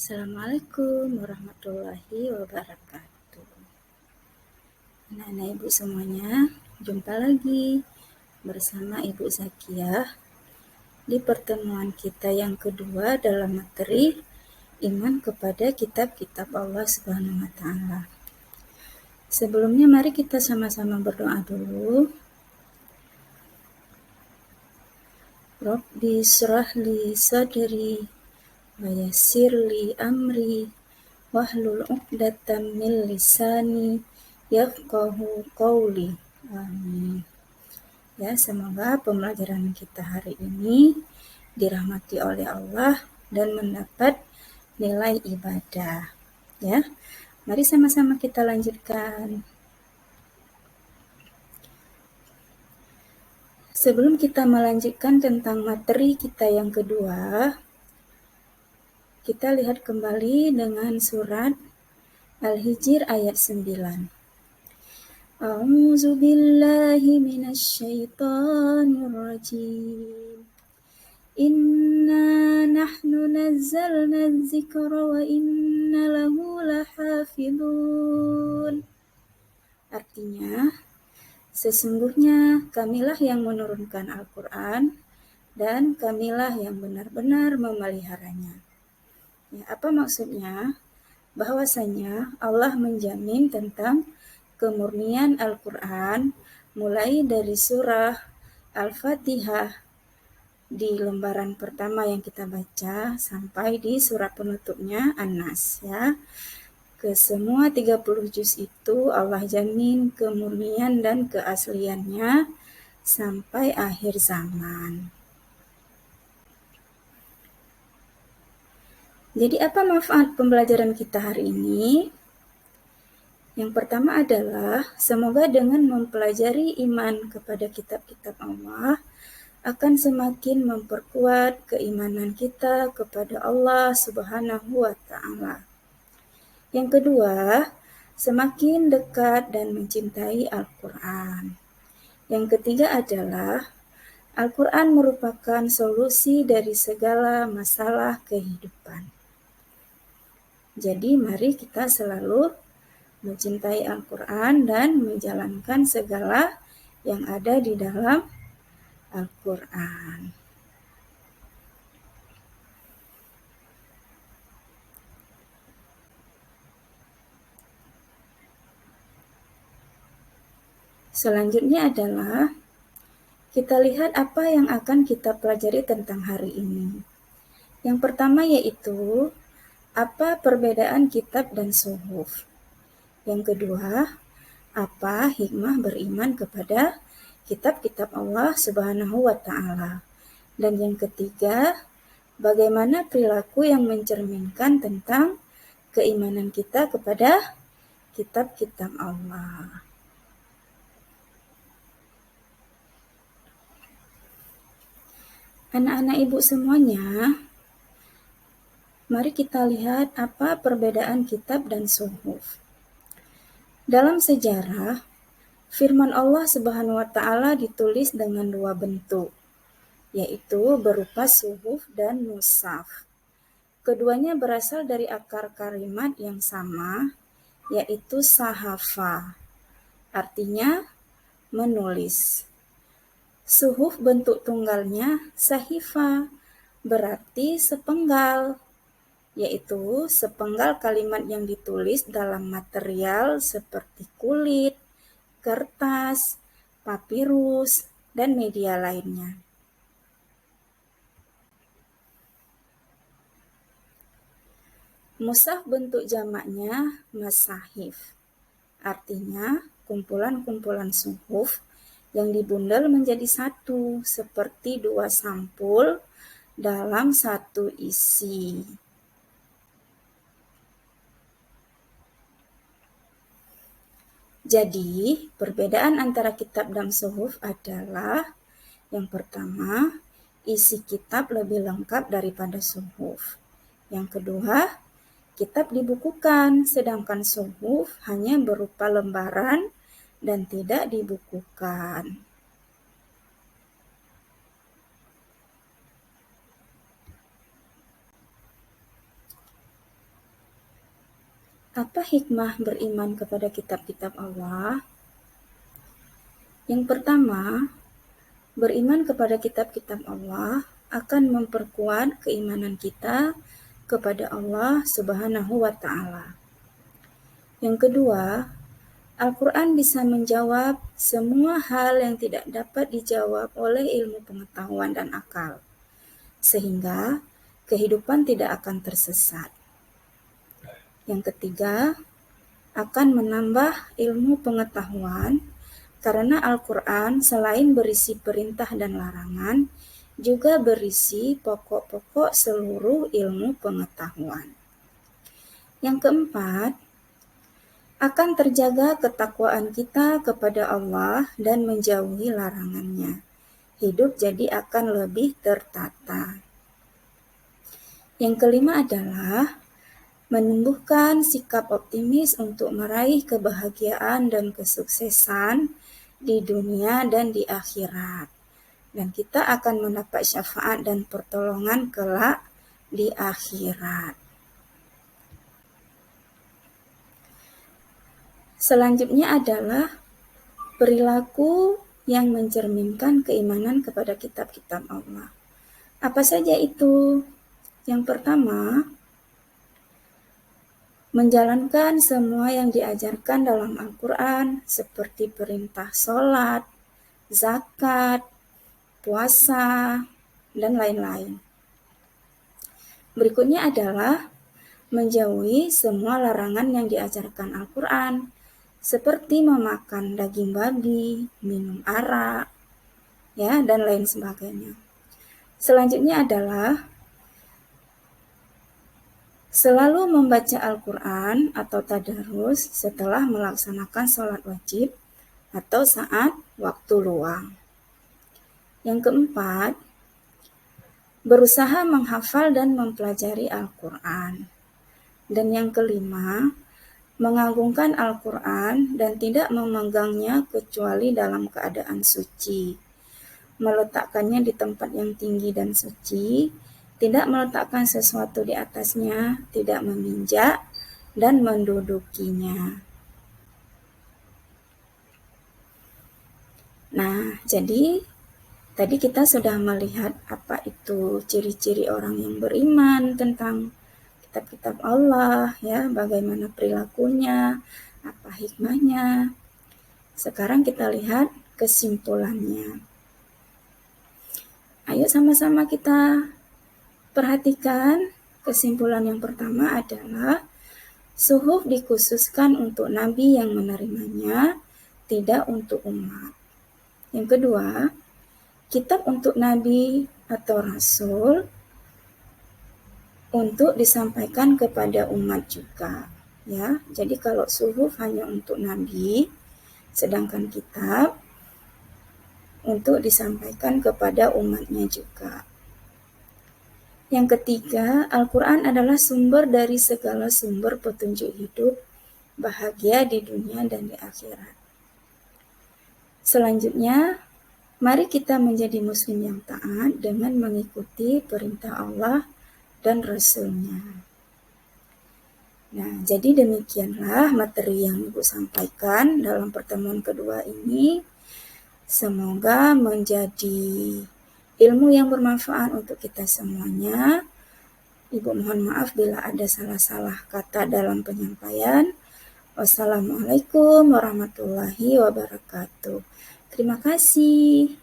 Assalamualaikum warahmatullahi wabarakatuh. Anak-anak Ibu semuanya, jumpa lagi bersama Ibu Zakiyah di pertemuan kita yang kedua dalam materi iman kepada kitab-kitab Allah Subhanahu wa Ta'ala. Sebelumnya mari kita sama-sama berdoa dulu. Rabbi syrah li sadri wa yassir li amri wahlul 'uqdatam min lisani yafqahu qawli. Amin. Ya, semoga pembelajaran kita hari ini dirahmati oleh Allah dan mendapat nilai ibadah. Ya. Mari sama-sama kita lanjutkan. Sebelum kita melanjutkan tentang materi kita yang kedua, kita lihat kembali dengan surat Al-Hijr ayat 9. A'udzu billahi minasyaitonir rajim. Inna nahnu nazzalna dzikra wa inna lahu lahafidun. Artinya, sesungguhnya kamilah yang menurunkan Al-Quran dan kamilah yang benar-benar memeliharanya. Ya, apa maksudnya? Bahwasanya Allah menjamin tentang kemurnian Al-Quran mulai dari surah Al-Fatihah di lembaran pertama yang kita baca sampai di surat penutupnya An-Nas, ya. Ke semua 30 juz itu Allah jamin kemurnian dan keasliannya sampai akhir zaman. Jadi apa manfaat pembelajaran kita hari ini? Yang pertama adalah semoga dengan mempelajari iman kepada kitab-kitab Allah akan semakin memperkuat keimanan kita kepada Allah Subhanahu wa Ta'ala. Yang kedua, semakin dekat dan mencintai Al-Quran. Yang ketiga adalah Al-Quran merupakan solusi dari segala masalah kehidupan. Jadi mari kita selalu mencintai Al-Quran dan menjalankan segala yang ada di dalam Al-Quran. Selanjutnya adalah kita lihat apa yang akan kita pelajari tentang hari ini. Yang pertama yaitu apa perbedaan kitab dan suhuf. Yang kedua, apa hikmah beriman kepada kitab-kitab Allah Subhanahu wa Ta'ala. Dan yang ketiga, bagaimana perilaku yang mencerminkan tentang keimanan kita kepada kitab-kitab Allah. Anak-anak Ibu semuanya, mari kita lihat apa perbedaan kitab dan suhuf. Dalam sejarah, firman Allah Subhanahu wa Ta'ala ditulis dengan dua bentuk, yaitu berupa suhuf dan mushaf. Keduanya berasal dari akar kalimat yang sama, yaitu sahafa, artinya menulis. Suhuf bentuk tunggalnya sahifa, berarti sepenggal, yaitu sepenggal kalimat yang ditulis dalam material seperti kulit, kertas, papirus, dan media lainnya. Mushaf bentuk jamaknya masahif, artinya kumpulan-kumpulan suhuf yang dibundel menjadi satu, seperti dua sampul dalam satu isi. Jadi, perbedaan antara kitab dan suhuf adalah yang pertama, isi kitab lebih lengkap daripada suhuf. Yang kedua, kitab dibukukan, sedangkan suhuf hanya berupa lembaran dan tidak dibukukan. Apa hikmah beriman kepada kitab-kitab Allah? Yang pertama, beriman kepada kitab-kitab Allah akan memperkuat keimanan kita kepada Allah Subhanahu wa Ta'ala. Yang kedua, Al-Quran bisa menjawab semua hal yang tidak dapat dijawab oleh ilmu pengetahuan dan akal, sehingga kehidupan tidak akan tersesat. Yang ketiga, akan menambah ilmu pengetahuan karena Al-Quran selain berisi perintah dan larangan, juga berisi pokok-pokok seluruh ilmu pengetahuan. Yang keempat, akan terjaga ketakwaan kita kepada Allah dan menjauhi larangannya. Hidup jadi akan lebih tertata. Yang kelima adalah menumbuhkan sikap optimis untuk meraih kebahagiaan dan kesuksesan di dunia dan di akhirat. Dan kita akan mendapat syafaat dan pertolongan kelak di akhirat. Selanjutnya adalah perilaku yang mencerminkan keimanan kepada kitab-kitab Allah. Apa saja itu? Yang pertama, menjalankan semua yang diajarkan dalam Al-Quran seperti perintah sholat, zakat, puasa, dan lain-lain. Berikutnya adalah menjauhi semua larangan yang diajarkan Al-Quran seperti memakan daging babi, minum arak, ya, dan lain sebagainya. Selanjutnya adalah selalu membaca Al-Quran atau tadarus setelah melaksanakan sholat wajib atau saat waktu luang. Yang keempat, berusaha menghafal dan mempelajari Al-Quran. Dan yang kelima, mengagungkan Al-Quran dan tidak memegangnya kecuali dalam keadaan suci. Meletakkannya di tempat yang tinggi dan suci, tidak meletakkan sesuatu di atasnya, tidak meminjak, dan mendudukinya. Nah, jadi tadi kita sudah melihat apa itu ciri-ciri orang yang beriman tentang kitab-kitab Allah, ya, bagaimana perilakunya, apa hikmahnya. Sekarang kita lihat kesimpulannya. Ayo sama-sama kita perhatikan. Kesimpulan yang pertama adalah suhuf dikhususkan untuk nabi yang menerimanya, tidak untuk umat. Yang kedua, kitab untuk nabi atau rasul untuk disampaikan kepada umat juga, ya. Jadi kalau suhuf hanya untuk nabi, sedangkan kitab untuk disampaikan kepada umatnya juga. Yang ketiga, Al-Quran adalah sumber dari segala sumber petunjuk hidup, bahagia di dunia dan di akhirat. Selanjutnya, mari kita menjadi muslim yang taat dengan mengikuti perintah Allah dan Rasul-Nya. Nah, jadi demikianlah materi yang Ibu sampaikan dalam pertemuan kedua ini. Semoga menjadi ilmu yang bermanfaat untuk kita semuanya. Ibu mohon maaf bila ada salah-salah kata dalam penyampaian. Wassalamualaikum warahmatullahi wabarakatuh. Terima kasih.